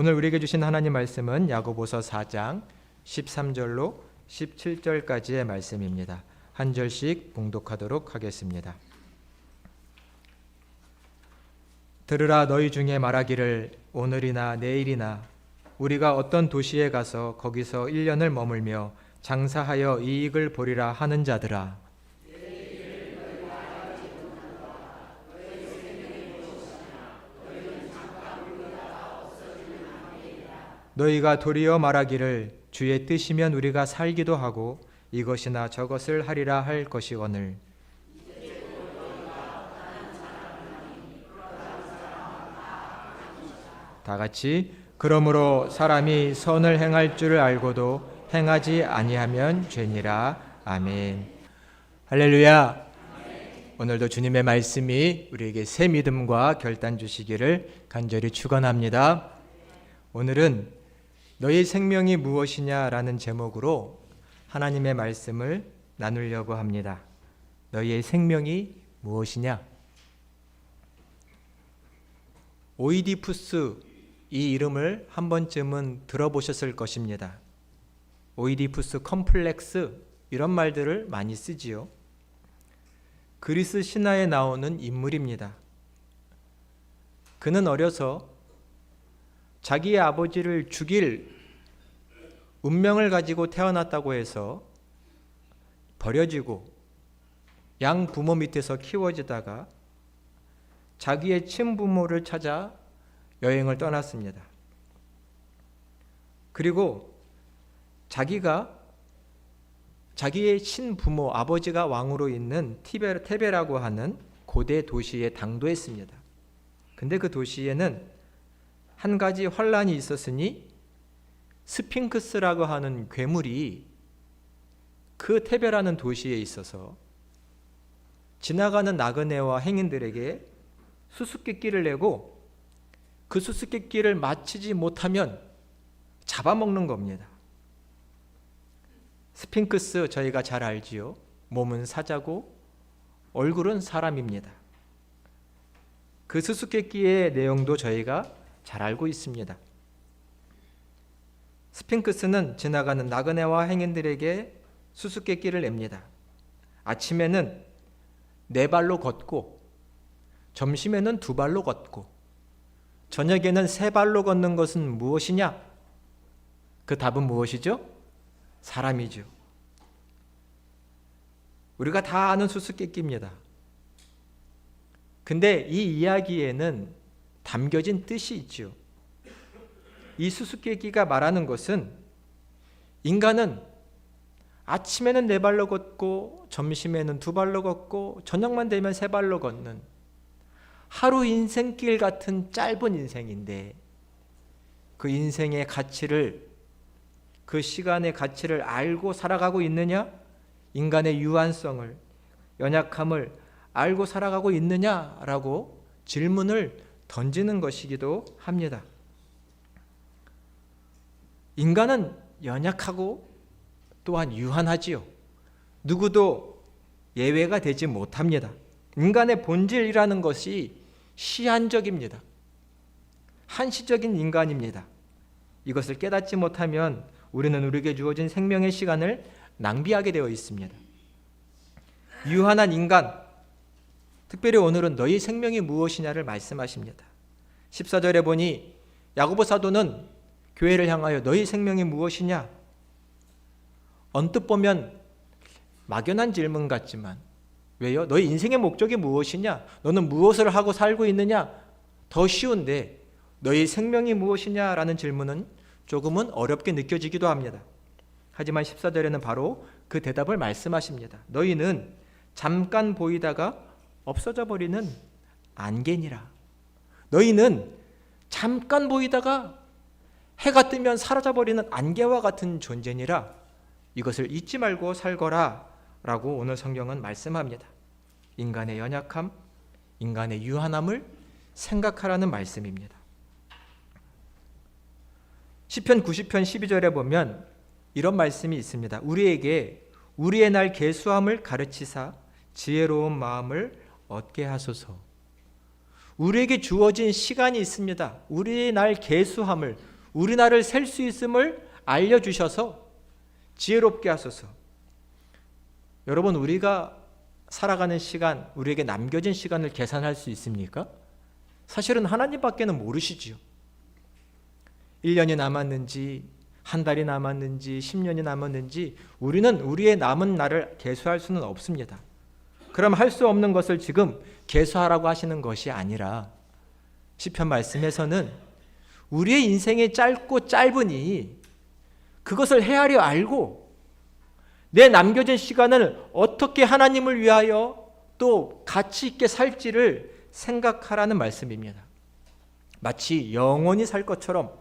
오늘 우리에게 주신 하나님 말씀은 야고보서 4장 13절로 17절까지의 말씀입니다. 한 절씩 봉독하도록 하겠습니다. 들으라, 너희 중에 말하기를 오늘이나 내일이나 우리가 어떤 도시에 가서 거기서 1년을 머물며 장사하여 이익을 보리라 하는 자들아, 너희가 도리어 말하기를 주의 뜻이면 우리가 살기도 하고 이것이나 저것을 하리라 할 것이거늘 다같이 그러므로 사람이 선을 행할 줄 알고도 행하지 아니하면 죄니라. 아멘. 할렐루야. 오늘도 주님의 말씀이 우리에게 새 믿음과 결단 주시기를 간절히 축원합니다. 오늘은 너희 생명이 무엇이냐라는 제목으로 하나님의 말씀을 나누려고 합니다. 너희의 생명이 무엇이냐? 오이디푸스, 이 이름을 한 번쯤은 들어보셨을 것입니다. 오이디푸스 컴플렉스, 이런 말들을 많이 쓰지요. 그리스 신화에 나오는 인물입니다. 그는 어려서 자기의 아버지를 죽일 운명을 가지고 태어났다고 해서 버려지고 양 부모 밑에서 키워지다가 자기의 친부모를 찾아 여행을 떠났습니다. 그리고 자기의 친부모, 아버지가 왕으로 있는 테베라고 하는 고대 도시에 당도했습니다. 근데 그 도시에는 한 가지 환란이 있었으니 스핑크스라고 하는 괴물이 그 테베라는 도시에 있어서 지나가는 나그네와 행인들에게 수수께끼를 내고 그 수수께끼를 마치지 못하면 잡아먹는 겁니다. 스핑크스 저희가 잘 알지요. 몸은 사자고 얼굴은 사람입니다. 그 수수께끼의 내용도 저희가 잘 알고 있습니다. 스핑크스는 지나가는 나그네와 행인들에게 수수께끼를 냅니다. 아침에는 4발로 걷고 점심에는 2발로 걷고 저녁에는 3발로 걷는 것은 무엇이냐? 그 답은 무엇이죠? 사람이죠. 우리가 다 아는 수수께끼입니다. 근데 이 이야기에는 담겨진 뜻이 있죠. 이 수수께끼가 말하는 것은 인간은 아침에는 4발로 걷고 점심에는 2발로 걷고 저녁만 되면 3발로 걷는 하루 인생길 같은 짧은 인생인데 그 인생의 가치를, 그 시간의 가치를 알고 살아가고 있느냐? 인간의 유한성을, 연약함을 알고 살아가고 있느냐라고 질문을 던지는 것이기도 합니다. 인간은 연약하고 또한 유한하지요. 누구도 예외가 되지 못합니다. 인간의 본질이라는 것이 시한적입니다. 한시적인 인간입니다. 이것을 깨닫지 못하면 우리는 우리에게 주어진 생명의 시간을 낭비하게 되어 있습니다. 유한한 인간, 특별히 오늘은 너희 생명이 무엇이냐를 말씀하십니다. 14절에 보니 야고보 사도는 교회를 향하여 너희 생명이 무엇이냐? 언뜻 보면 막연한 질문 같지만 왜요? 너희 인생의 목적이 무엇이냐? 너는 무엇을 하고 살고 있느냐? 더 쉬운데 너희 생명이 무엇이냐라는 질문은 조금은 어렵게 느껴지기도 합니다. 하지만 14절에는 바로 그 대답을 말씀하십니다. 너희는 잠깐 보이다가 없어져 버리는 안개니라. 너희는 잠깐 보이다가 해가 뜨면 사라져버리는 안개와 같은 존재니라. 이것을 잊지 말고 살거라 라고 오늘 성경은 말씀합니다. 인간의 연약함, 인간의 유한함을 생각하라는 말씀입니다. 시편 90편 12절에 보면 이런 말씀이 있습니다. 우리에게 우리의 날 계수함을 가르치사 지혜로운 마음을 얻게 하소서. 우리에게 주어진 시간이 있습니다. 우리의 날 계수함을, 우리 날을 셀 수 있음을 알려주셔서 지혜롭게 하소서. 여러분, 우리가 살아가는 시간, 우리에게 남겨진 시간을 계산할 수 있습니까? 사실은 하나님밖에는 모르시지요. 1년이 남았는지, 한 달이 남았는지, 10년이 남았는지 우리는 우리의 남은 날을 계수할 수는 없습니다. 그럼 할 수 없는 것을 지금 계수하라고 하시는 것이 아니라 시편 말씀에서는 우리의 인생이 짧고 짧으니 그것을 헤아려 알고 내 남겨진 시간을 어떻게 하나님을 위하여 또 가치 있게 살지를 생각하라는 말씀입니다. 마치 영원히 살 것처럼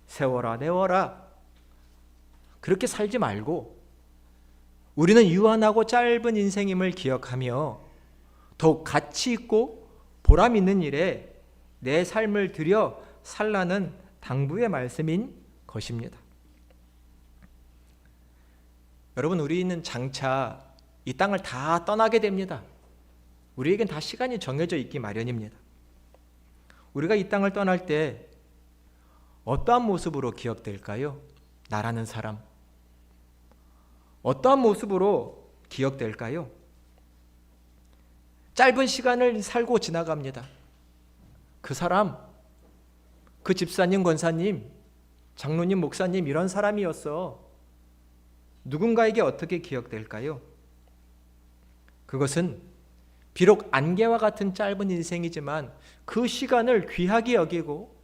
세워라 내워라 그렇게 살지 말고 우리는 유한하고 짧은 인생임을 기억하며 더욱 가치 있고 보람 있는 일에 내 삶을 들여 살라는 당부의 말씀인 것입니다. 여러분, 우리는 장차 이 땅을 다 떠나게 됩니다. 우리에겐 다 시간이 정해져 있기 마련입니다. 우리가 이 땅을 떠날 때 어떠한 모습으로 기억될까요? 나라는 사람. 어떠한 모습으로 기억될까요? 짧은 시간을 살고 지나갑니다. 그 사람, 그 집사님, 권사님, 장로님, 목사님 이런 사람이었어. 누군가에게 어떻게 기억될까요? 그것은 비록 안개와 같은 짧은 인생이지만 그 시간을 귀하게 여기고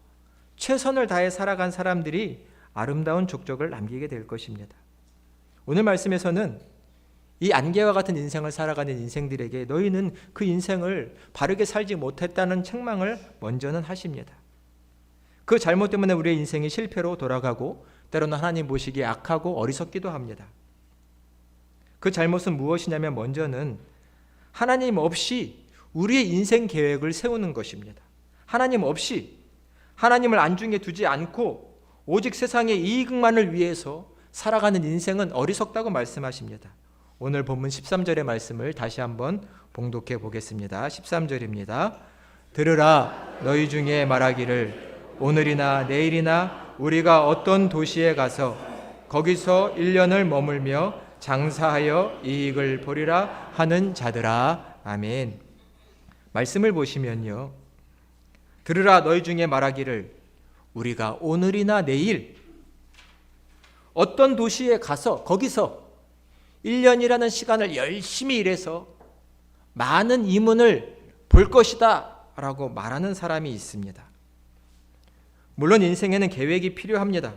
최선을 다해 살아간 사람들이 아름다운 족적을 남기게 될 것입니다. 오늘 말씀에서는 이 안개와 같은 인생을 살아가는 인생들에게 너희는 그 인생을 바르게 살지 못했다는 책망을 먼저는 하십니다. 그 잘못 때문에 우리의 인생이 실패로 돌아가고 때로는 하나님 보시기에 악하고 어리석기도 합니다. 그 잘못은 무엇이냐면 먼저는 하나님 없이 우리의 인생 계획을 세우는 것입니다. 하나님 없이 하나님을 안중에 두지 않고 오직 세상의 이익만을 위해서 살아가는 인생은 어리석다고 말씀하십니다. 오늘 본문 13절의 말씀을 다시 한번 봉독해 보겠습니다. 13절입니다. 들으라, 너희 중에 말하기를 오늘이나 내일이나 우리가 어떤 도시에 가서 거기서 1년을 머물며 장사하여 이익을 보리라 하는 자들아. 아멘. 말씀을 보시면요, 들으라, 너희 중에 말하기를 우리가 오늘이나 내일 어떤 도시에 가서 거기서 1년이라는 시간을 열심히 일해서 많은 이문을 볼 것이다 라고 말하는 사람이 있습니다. 물론 인생에는 계획이 필요합니다.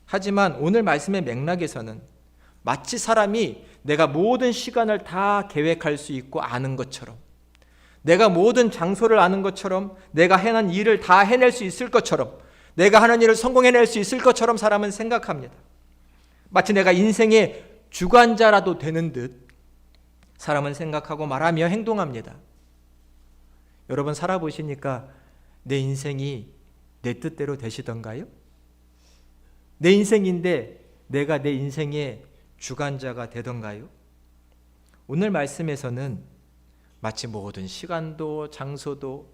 하지만 오늘 말씀의 맥락에서는 마치 사람이 내가 모든 시간을 다 계획할 수 있고 아는 것처럼, 내가 모든 장소를 아는 것처럼, 내가 해낸 일을 다 해낼 수 있을 것처럼, 내가 하는 일을 성공해낼 수 있을 것처럼 사람은 생각합니다. 마치 내가 인생의 주관자라도 되는 듯 사람은 생각하고 말하며 행동합니다. 여러분, 살아보시니까 내 인생이 내 뜻대로 되시던가요? 내 인생인데 내가 내 인생의 주관자가 되던가요? 오늘 말씀에서는 마치 모든 시간도 장소도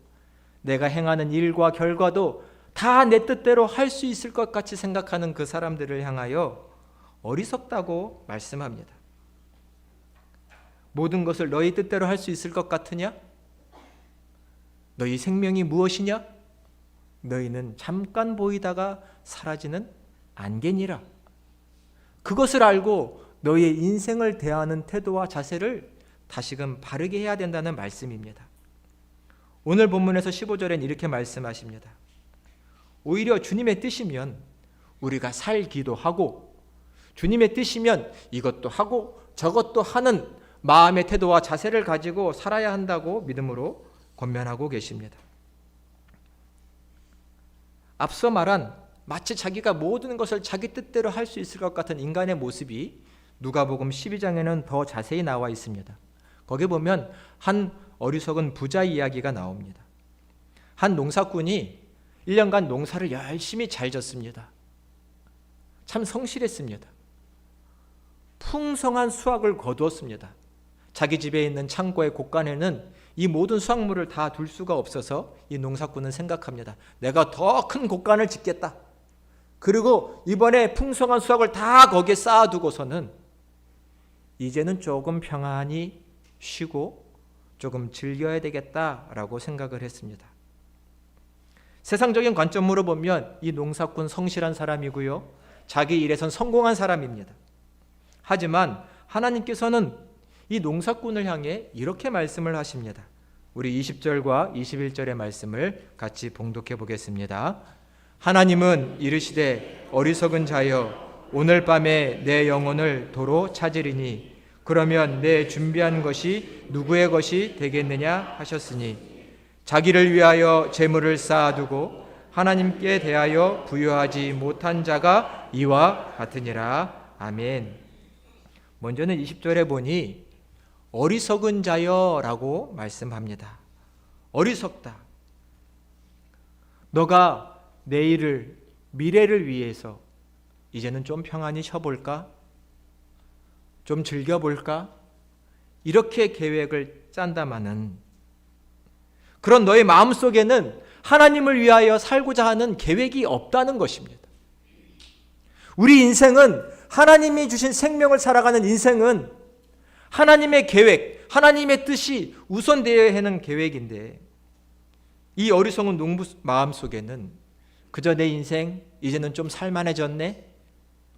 내가 행하는 일과 결과도 다 내 뜻대로 할 수 있을 것 같이 생각하는 그 사람들을 향하여 어리석다고 말씀합니다. 모든 것을 너희 뜻대로 할 수 있을 것 같으냐? 너희 생명이 무엇이냐? 너희는 잠깐 보이다가 사라지는 안개니라. 그것을 알고 너희의 인생을 대하는 태도와 자세를 다시금 바르게 해야 된다는 말씀입니다. 오늘 본문에서 15절엔 이렇게 말씀하십니다. 오히려 주님의 뜻이면 우리가 살기도 하고, 주님의 뜻이면 이것도 하고 저것도 하는 마음의 태도와 자세를 가지고 살아야 한다고 믿음으로 권면하고 계십니다. 앞서 말한 마치 자기가 모든 것을 자기 뜻대로 할 수 있을 것 같은 인간의 모습이 누가복음 12장에는 더 자세히 나와 있습니다. 거기 보면 한 어리석은 부자 이야기가 나옵니다. 한 농사꾼이 1년간 농사를 열심히 잘 졌습니다. 참 성실했습니다. 풍성한 수확을 거두었습니다. 자기 집에 있는 창고의 곳간에는 이 모든 수확물을 다 둘 수가 없어서 이 농사꾼은 생각합니다. 내가 더 큰 곡간을 짓겠다. 그리고 이번에 풍성한 수확을 다 거기에 쌓아두고서는 이제는 조금 평안히 쉬고 조금 즐겨야 되겠다라고 생각을 했습니다. 세상적인 관점으로 보면 이 농사꾼 성실한 사람이고요, 자기 일에선 성공한 사람입니다. 하지만 하나님께서는 이 농사꾼을 향해 이렇게 말씀을 하십니다. 우리 20절과 21절의 말씀을 같이 봉독해 보겠습니다. 하나님은 이르시되 어리석은 자여 오늘 밤에 내 영혼을 도로 찾으리니 그러면 내 준비한 것이 누구의 것이 되겠느냐 하셨으니 자기를 위하여 재물을 쌓아두고 하나님께 대하여 부여하지 못한 자가 이와 같으니라. 아멘. 먼저는 20절에 보니 어리석은 자여라고 말씀합니다. 어리석다. 너가 내일을, 미래를 위해서 이제는 좀 평안히 쉬어볼까? 좀 즐겨볼까? 이렇게 계획을 짠다마는 그런 너의 마음속에는 하나님을 위하여 살고자 하는 계획이 없다는 것입니다. 우리 인생은, 하나님이 주신 생명을 살아가는 인생은 하나님의 계획, 하나님의 뜻이 우선되어야 하는 계획인데 이 어리석은 농부 마음속에는 그저 내 인생 이제는 좀 살만해졌네,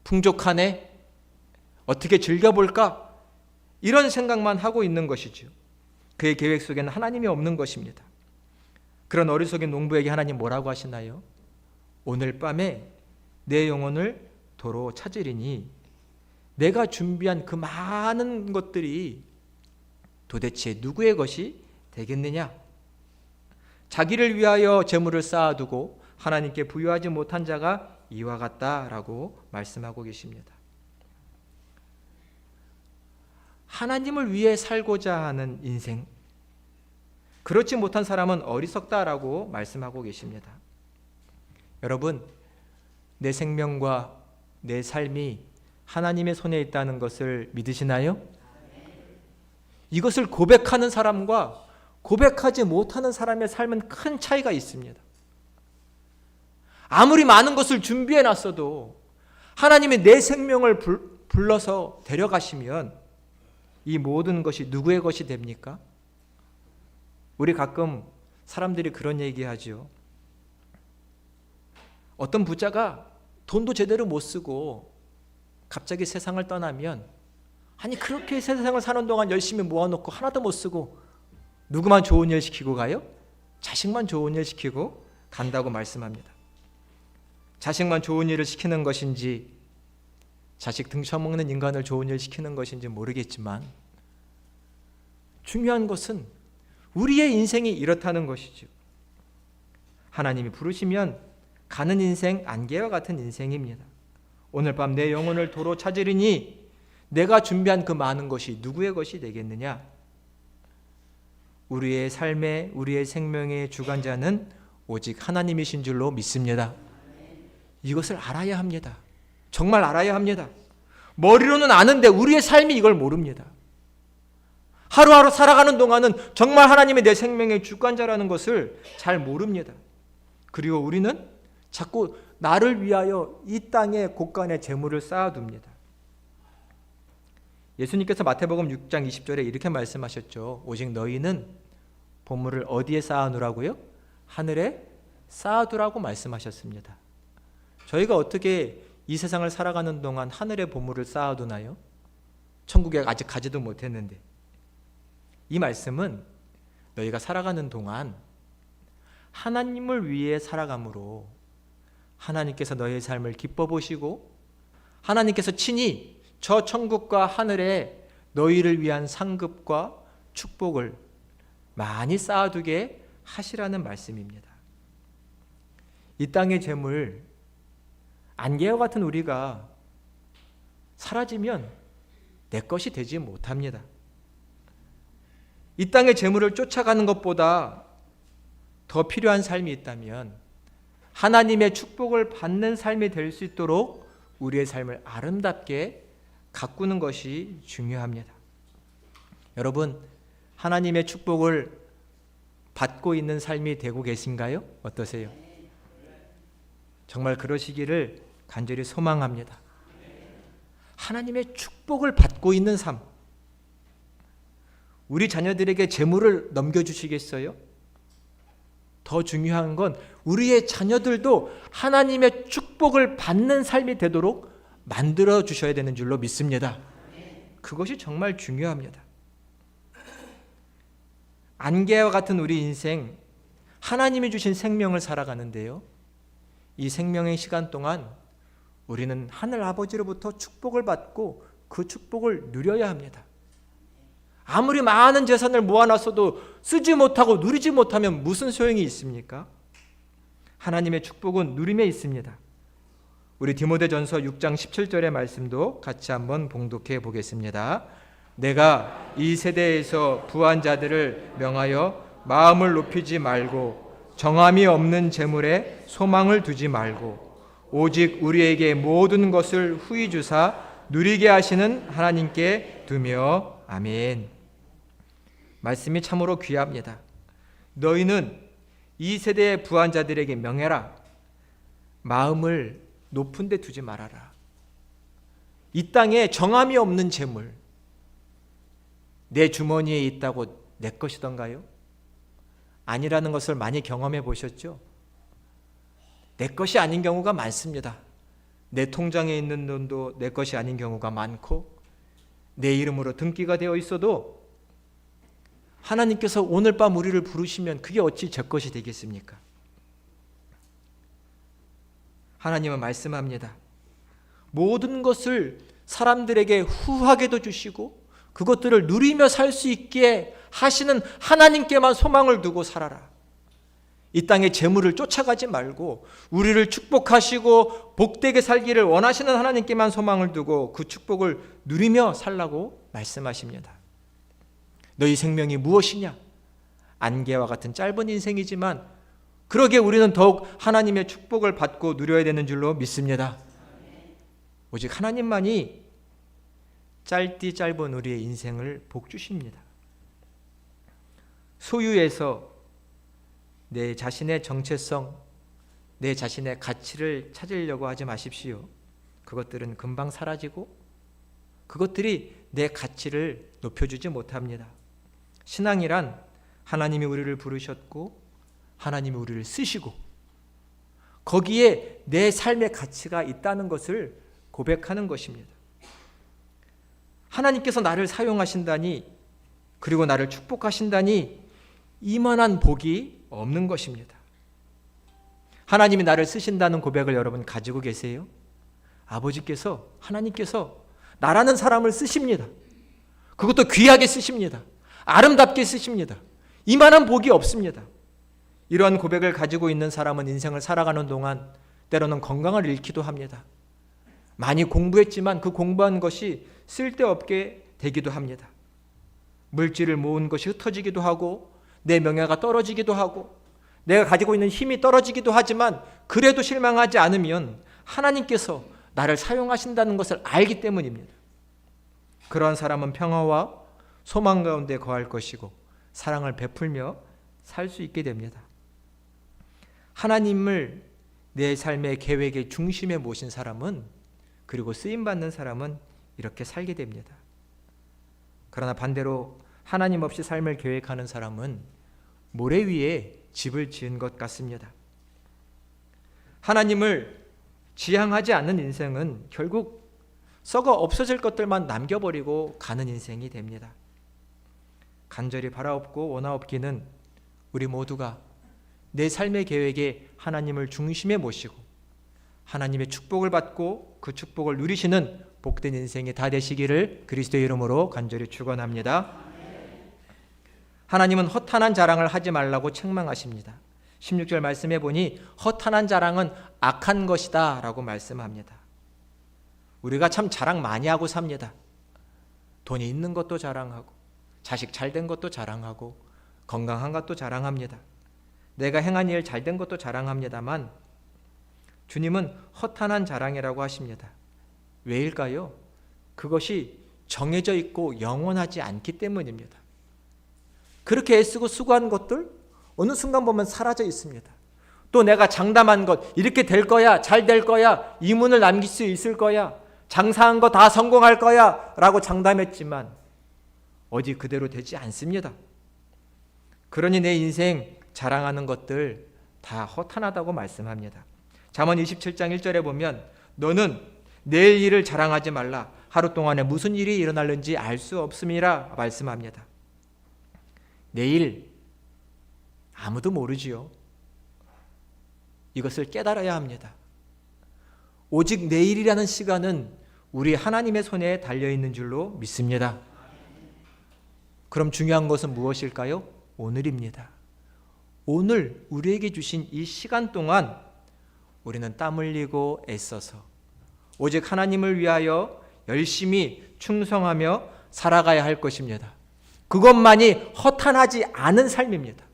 풍족하네, 어떻게 즐겨볼까, 이런 생각만 하고 있는 것이죠. 그의 계획 속에는 하나님이 없는 것입니다. 그런 어리석은 농부에게 하나님 뭐라고 하시나요? 오늘 밤에 내 영혼을 도로 찾으리니 내가 준비한 그 많은 것들이 도대체 누구의 것이 되겠느냐? 자기를 위하여 재물을 쌓아두고 하나님께 부여하지 못한 자가 이와 같다라고 말씀하고 계십니다. 하나님을 위해 살고자 하는 인생, 그렇지 못한 사람은 어리석다라고 말씀하고 계십니다. 여러분, 내 생명과 내 삶이 하나님의 손에 있다는 것을 믿으시나요? 이것을 고백하는 사람과 고백하지 못하는 사람의 삶은 큰 차이가 있습니다. 아무리 많은 것을 준비해 놨어도 하나님이 내 생명을 불러서 데려가시면 이 모든 것이 누구의 것이 됩니까? 우리 가끔 사람들이 그런 얘기하죠. 어떤 부자가 돈도 제대로 못 쓰고 갑자기 세상을 떠나면, 아니 그렇게 세상을 사는 동안 열심히 모아놓고 하나도 못 쓰고 누구만 좋은 일 시키고 가요? 자식만 좋은 일 시키고 간다고 말씀합니다. 자식만 좋은 일을 시키는 것인지 자식 등쳐먹는 인간을 좋은 일 시키는 것인지 모르겠지만 중요한 것은 우리의 인생이 이렇다는 것이죠. 하나님이 부르시면 가는 인생 안개와 같은 인생입니다. 오늘 밤 내 영혼을 도로 찾으리니 내가 준비한 그 많은 것이 누구의 것이 되겠느냐? 우리의 삶의, 우리의 생명의 주관자는 오직 하나님이신 줄로 믿습니다. 이것을 알아야 합니다. 정말 알아야 합니다. 머리로는 아는데 우리의 삶이 이걸 모릅니다. 하루하루 살아가는 동안은 정말 하나님의 내 생명의 주관자라는 것을 잘 모릅니다. 그리고 우리는 자꾸 나를 위하여 이 땅의 곳간에 재물을 쌓아둡니다. 예수님께서 마태복음 6장 20절에 이렇게 말씀하셨죠. 오직 너희는 보물을 어디에 쌓아놓으라고요? 하늘에 쌓아두라고 말씀하셨습니다. 저희가 어떻게 이 세상을 살아가는 동안 하늘의 보물을 쌓아두나요? 천국에 아직 가지도 못했는데. 이 말씀은 너희가 살아가는 동안 하나님을 위해 살아감으로 하나님께서 너희의 삶을 기뻐 보시고 하나님께서 친히 저 천국과 하늘에 너희를 위한 상급과 축복을 많이 쌓아두게 하시라는 말씀입니다. 이 땅의 재물, 안개와 같은 우리가 사라지면 내 것이 되지 못합니다. 이 땅의 재물을 쫓아가는 것보다 더 필요한 삶이 있다면 하나님의 축복을 받는 삶이 될 수 있도록 우리의 삶을 아름답게 가꾸는 것이 중요합니다. 여러분, 하나님의 축복을 받고 있는 삶이 되고 계신가요? 어떠세요? 정말 그러시기를 간절히 소망합니다. 하나님의 축복을 받고 있는 삶. 우리 자녀들에게 재물을 넘겨주시겠어요? 더 중요한 건 우리의 자녀들도 하나님의 축복을 받는 삶이 되도록 만들어 주셔야 되는 줄로 믿습니다. 그것이 정말 중요합니다. 안개와 같은 우리 인생, 하나님이 주신 생명을 살아가는데요, 이 생명의 시간 동안 우리는 하늘 아버지로부터 축복을 받고 그 축복을 누려야 합니다. 아무리 많은 재산을 모아놨어도 쓰지 못하고 누리지 못하면 무슨 소용이 있습니까? 하나님의 축복은 누림에 있습니다. 우리 디모데전서 6장 17절의 말씀도 같이 한번 봉독해 보겠습니다. 내가 이 세대에서 부한 자들을 명하여 마음을 높이지 말고 정함이 없는 재물에 소망을 두지 말고 오직 우리에게 모든 것을 후히 주사 누리게 하시는 하나님께 두며. 아멘. 말씀이 참으로 귀합니다. 너희는 이 세대의 부한 자들에게 명해라. 마음을 높은 데 두지 말아라. 이 땅에 정함이 없는 재물, 내 주머니에 있다고 내 것이던가요? 아니라는 것을 많이 경험해 보셨죠? 내 것이 아닌 경우가 많습니다. 내 통장에 있는 돈도 내 것이 아닌 경우가 많고, 내 이름으로 등기가 되어 있어도 하나님께서 오늘 밤 우리를 부르시면 그게 어찌 제 것이 되겠습니까? 하나님은 말씀합니다. 모든 것을 사람들에게 후하게도 주시고 그것들을 누리며 살 수 있게 하시는 하나님께만 소망을 두고 살아라. 이 땅의 재물을 쫓아가지 말고 우리를 축복하시고 복되게 살기를 원하시는 하나님께만 소망을 두고 그 축복을 누리며 살라고 말씀하십니다. 너희 생명이 무엇이냐? 안개와 같은 짧은 인생이지만 그러기에 우리는 더욱 하나님의 축복을 받고 누려야 되는 줄로 믿습니다. 오직 하나님만이 짧디 짧은 우리의 인생을 복 주십니다. 소유에서 내 자신의 정체성, 내 자신의 가치를 찾으려고 하지 마십시오. 그것들은 금방 사라지고 그것들이 내 가치를 높여주지 못합니다. 신앙이란 하나님이 우리를 부르셨고 하나님이 우리를 쓰시고 거기에 내 삶의 가치가 있다는 것을 고백하는 것입니다. 하나님께서 나를 사용하신다니, 그리고 나를 축복하신다니 이만한 복이 없는 것입니다. 하나님이 나를 쓰신다는 고백을 여러분 가지고 계세요? 아버지께서, 하나님께서 나라는 사람을 쓰십니다. 그것도 귀하게 쓰십니다. 아름답게 쓰십니다. 이만한 복이 없습니다. 이러한 고백을 가지고 있는 사람은 인생을 살아가는 동안 때로는 건강을 잃기도 합니다. 많이 공부했지만 그 공부한 것이 쓸데없게 되기도 합니다. 물질을 모은 것이 흩어지기도 하고 내 명예가 떨어지기도 하고 내가 가지고 있는 힘이 떨어지기도 하지만 그래도 실망하지 않으면 하나님께서 나를 사용하신다는 것을 알기 때문입니다. 그러한 사람은 평화와 소망 가운데 거할 것이고 사랑을 베풀며 살 수 있게 됩니다. 하나님을 내 삶의 계획의 중심에 모신 사람은, 그리고 쓰임받는 사람은 이렇게 살게 됩니다. 그러나 반대로 하나님 없이 삶을 계획하는 사람은 모래 위에 집을 지은 것 같습니다. 하나님을 지향하지 않는 인생은 결국 썩어 없어질 것들만 남겨버리고 가는 인생이 됩니다. 간절히 바라옵고 원하옵기는 우리 모두가 내 삶의 계획에 하나님을 중심에 모시고 하나님의 축복을 받고 그 축복을 누리시는 복된 인생이 다 되시기를 그리스도의 이름으로 간절히 축원합니다. 하나님은 허탄한 자랑을 하지 말라고 책망하십니다. 16절 말씀해 보니 허탄한 자랑은 악한 것이다 라고 말씀합니다. 우리가 참 자랑 많이 하고 삽니다. 돈이 있는 것도 자랑하고 자식 잘된 것도 자랑하고 건강한 것도 자랑합니다. 내가 행한 일 잘된 것도 자랑합니다만 주님은 허탄한 자랑이라고 하십니다. 왜일까요? 그것이 정해져 있고 영원하지 않기 때문입니다. 그렇게 애쓰고 수고한 것들, 어느 순간 보면 사라져 있습니다. 또 내가 장담한 것, 이렇게 될 거야, 잘 될 거야, 이문을 남길 수 있을 거야, 장사한 거 다 성공할 거야 라고 장담했지만 어디 그대로 되지 않습니다. 그러니 내 인생 자랑하는 것들 다 허탄하다고 말씀합니다. 잠언 27장 1절에 보면 너는 내일 일을 자랑하지 말라. 하루 동안에 무슨 일이 일어날는지 알 수 없음이라 말씀합니다. 내일 아무도 모르지요. 이것을 깨달아야 합니다. 오직 내일이라는 시간은 우리 하나님의 손에 달려있는 줄로 믿습니다. 그럼 중요한 것은 무엇일까요? 오늘입니다. 오늘 우리에게 주신 이 시간 동안 우리는 땀 흘리고 애써서 오직 하나님을 위하여 열심히 충성하며 살아가야 할 것입니다. 그것만이 허탄하지 않은 삶입니다.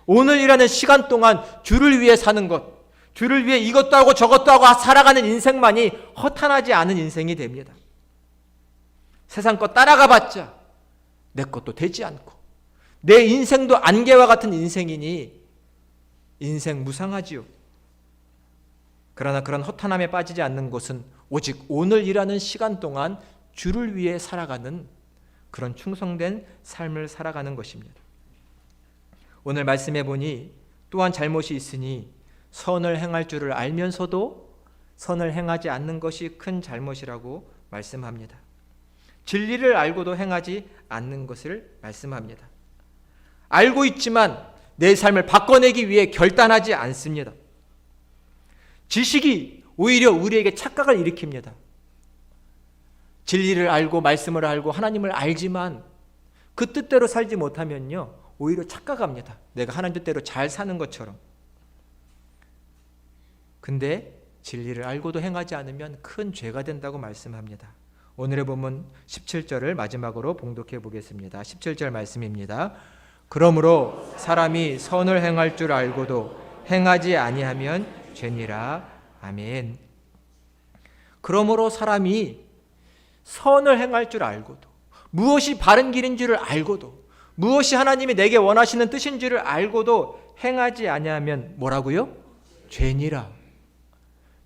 오늘이라는 시간 동안 주를 위해 사는 것, 주를 위해 이것도 하고 저것도 하고 살아가는 인생만이 허탄하지 않은 인생이 됩니다. 세상 것 따라가 봤자 내 것도 되지 않고 내 인생도 안개와 같은 인생이니 인생 무상하지요. 그러나 그런 허탄함에 빠지지 않는 것은 오직 오늘이라는 시간 동안 주를 위해 살아가는 그런 충성된 삶을 살아가는 것입니다. 오늘 말씀해 보니 또한 잘못이 있으니 선을 행할 줄을 알면서도 선을 행하지 않는 것이 큰 잘못이라고 말씀합니다. 진리를 알고도 행하지 않는 것을 말씀합니다. 알고 있지만 내 삶을 바꿔내기 위해 결단하지 않습니다. 지식이 오히려 우리에게 착각을 일으킵니다. 진리를 알고 말씀을 알고 하나님을 알지만 그 뜻대로 살지 못하면요 오히려 착각합니다. 내가 하나님 뜻대로 잘 사는 것처럼. 근데 진리를 알고도 행하지 않으면 큰 죄가 된다고 말씀합니다. 오늘의 본문 17절을 마지막으로 봉독해 보겠습니다. 17절 말씀입니다. 그러므로 사람이 선을 행할 줄 알고도 행하지 아니하면 죄니라. 아멘. 그러므로 사람이 선을 행할 줄 알고도 무엇이 바른 길인 줄을 알고도 무엇이 하나님이 내게 원하시는 뜻인 줄을 알고도 행하지 아니하면 뭐라고요? 죄니라.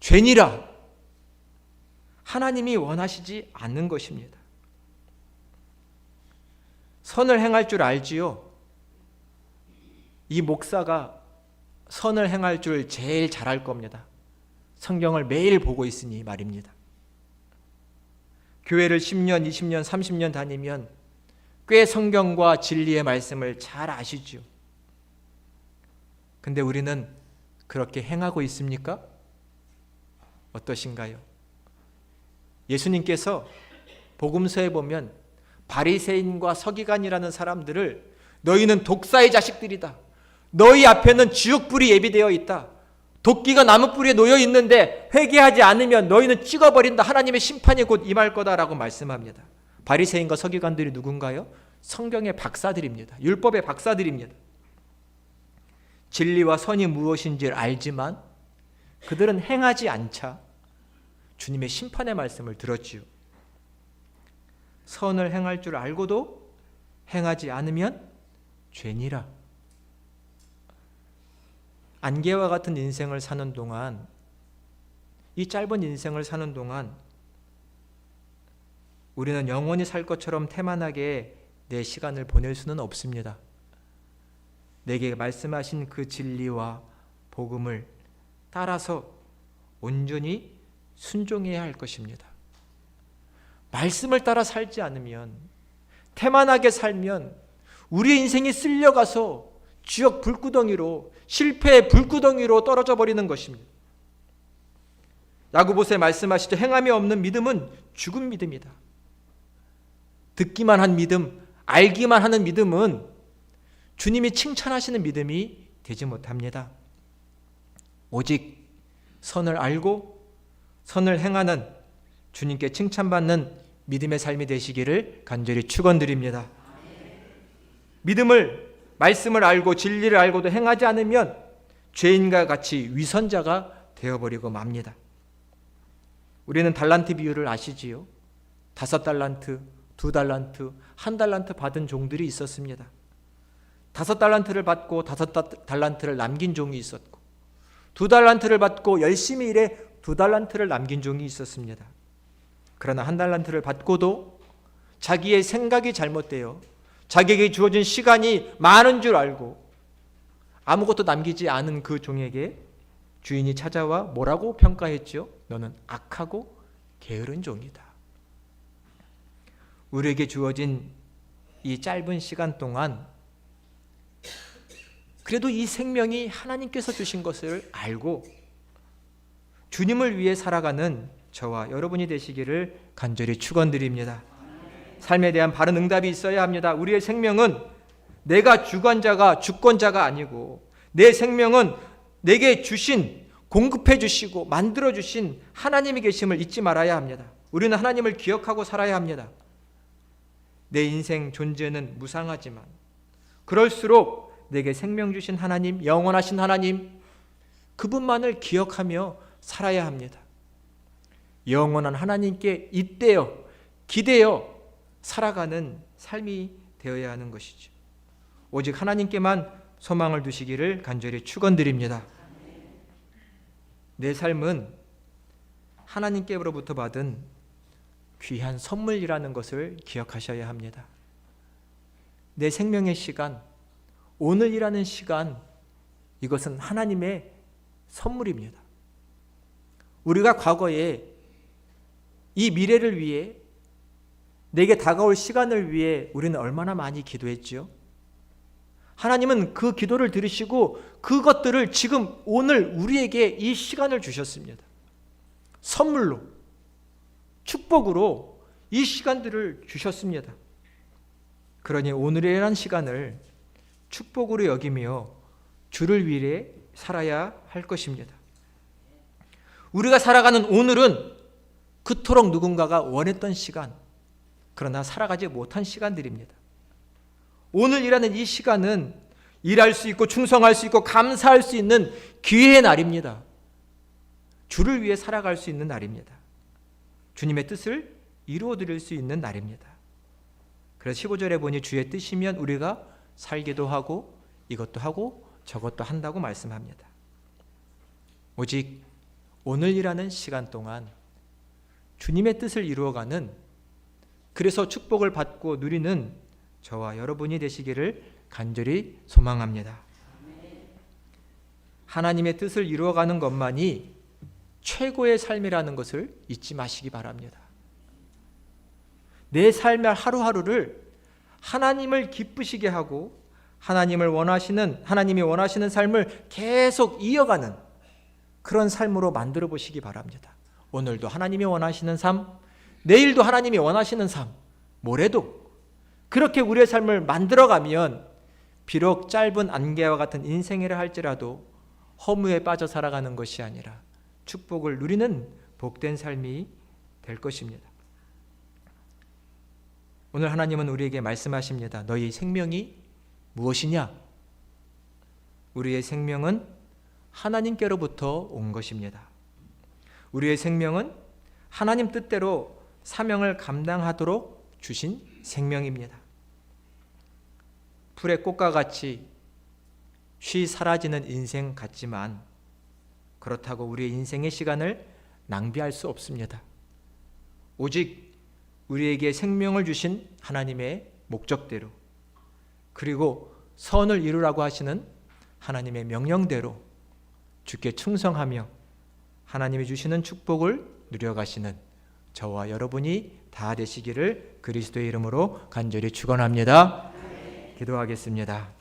죄니라. 하나님이 원하시지 않는 것입니다. 선을 행할 줄 알지요. 이 목사가 선을 행할 줄 제일 잘할 겁니다. 성경을 매일 보고 있으니 말입니다. 교회를 10년, 20년, 30년 다니면 꽤 성경과 진리의 말씀을 잘 아시죠. 근데 우리는 그렇게 행하고 있습니까? 어떠신가요? 예수님께서 복음서에 보면 바리새인과 서기관이라는 사람들을 너희는 독사의 자식들이다. 너희 앞에는 지옥불이 예비되어 있다. 도끼가 나무뿌리에 놓여 있는데 회개하지 않으면 너희는 찍어버린다. 하나님의 심판이 곧 임할 거다라고 말씀합니다. 바리새인과 서기관들이 누군가요? 성경의 박사들입니다. 율법의 박사들입니다. 진리와 선이 무엇인지 알지만 그들은 행하지 않자 주님의 심판의 말씀을 들었지요. 선을 행할 줄 알고도 행하지 않으면 죄니라. 안개와 같은 인생을 사는 동안, 이 짧은 인생을 사는 동안 우리는 영원히 살 것처럼 태만하게 내 시간을 보낼 수는 없습니다. 내게 말씀하신 그 진리와 복음을 따라서 온전히 순종해야 할 것입니다. 말씀을 따라 살지 않으면, 태만하게 살면 우리의 인생이 쓸려가서 지옥 불구덩이로, 실패의 불구덩이로 떨어져 버리는 것입니다. 야고보서에 말씀하시죠. 행함이 없는 믿음은 죽은 믿음이다. 듣기만 한 믿음, 알기만 하는 믿음은 주님이 칭찬하시는 믿음이 되지 못합니다. 오직 선을 알고 선을 행하는, 주님께 칭찬받는 믿음의 삶이 되시기를 간절히 축원드립니다. 믿음을, 말씀을 알고 진리를 알고도 행하지 않으면 죄인과 같이 위선자가 되어버리고 맙니다. 우리는 달란트 비유를 아시지요? 5달란트, 2달란트, 1달란트 받은 종들이 있었습니다. 5달란트를 받고 5달란트를 남긴 종이 있었고, 2달란트를 받고 열심히 일해 2달란트를 남긴 종이 있었습니다. 그러나 1달란트를 받고도 자기의 생각이 잘못되어 자기에게 주어진 시간이 많은 줄 알고 아무것도 남기지 않은 그 종에게 주인이 찾아와 뭐라고 평가했죠? 너는 악하고 게으른 종이다. 우리에게 주어진 이 짧은 시간 동안 그래도 이 생명이 하나님께서 주신 것을 알고 주님을 위해 살아가는 저와 여러분이 되시기를 간절히 축원드립니다. 삶에 대한 바른 응답이 있어야 합니다. 우리의 생명은 내가 주권자가 아니고 내 생명은 내게 주신, 공급해 주시고 만들어 주신 하나님이 계심을 잊지 말아야 합니다. 우리는 하나님을 기억하고 살아야 합니다. 내 인생 존재는 무상하지만 그럴수록 내게 생명 주신 하나님, 영원하신 하나님, 그분만을 기억하며 살아야 합니다. 영원한 하나님께 잇대어 기대어 살아가는 삶이 되어야 하는 것이죠. 오직 하나님께만 소망을 두시기를 간절히 축원드립니다. 내 삶은 하나님께로부터 받은 귀한 선물이라는 것을 기억하셔야 합니다. 내 생명의 시간, 오늘이라는 시간, 이것은 하나님의 선물입니다. 우리가 과거에 이 미래를 위해, 내게 다가올 시간을 위해 우리는 얼마나 많이 기도했지요? 하나님은 그 기도를 들으시고 그것들을 지금 오늘 우리에게 이 시간을 주셨습니다. 선물로, 축복으로 이 시간들을 주셨습니다. 그러니 오늘이라는 시간을 축복으로 여기며 주를 위해 살아야 할 것입니다. 우리가 살아가는 오늘은 그토록 누군가가 원했던 시간, 그러나 살아가지 못한 시간들입니다. 오늘이라는 이 시간은 일할 수 있고 충성할 수 있고 감사할 수 있는 기회의 날입니다. 주를 위해 살아갈 수 있는 날입니다. 주님의 뜻을 이루어 드릴 수 있는 날입니다. 그래서 15절에 보니 주의 뜻이면 우리가 살기도 하고 이것도 하고 저것도 한다고 말씀합니다. 오직 오늘이라는 시간 동안 주님의 뜻을 이루어가는, 그래서 축복을 받고 누리는 저와 여러분이 되시기를 간절히 소망합니다. 하나님의 뜻을 이루어가는 것만이 최고의 삶이라는 것을 잊지 마시기 바랍니다. 내 삶의 하루하루를 하나님을 기쁘시게 하고 하나님이 원하시는 삶을 계속 이어가는 그런 삶으로 만들어 보시기 바랍니다. 오늘도 하나님이 원하시는 삶, 내일도 하나님이 원하시는 삶, 모레도 그렇게 우리의 삶을 만들어가면 비록 짧은 안개와 같은 인생이라 할지라도 허무에 빠져 살아가는 것이 아니라 축복을 누리는 복된 삶이 될 것입니다. 오늘 하나님은 우리에게 말씀하십니다. 너희 생명이 무엇이냐? 우리의 생명은 하나님께로부터 온 것입니다. 우리의 생명은 하나님 뜻대로 사명을 감당하도록 주신 생명입니다. 풀의 꽃과 같이 쉬 사라지는 인생 같지만 그렇다고 우리의 인생의 시간을 낭비할 수 없습니다. 오직 우리에게 생명을 주신 하나님의 목적대로, 그리고 선을 이루라고 하시는 하나님의 명령대로 주께 충성하며 하나님이 주시는 축복을 누려가시는 저와 여러분이 다 되시기를 그리스도의 이름으로 간절히 축원합니다. 기도하겠습니다.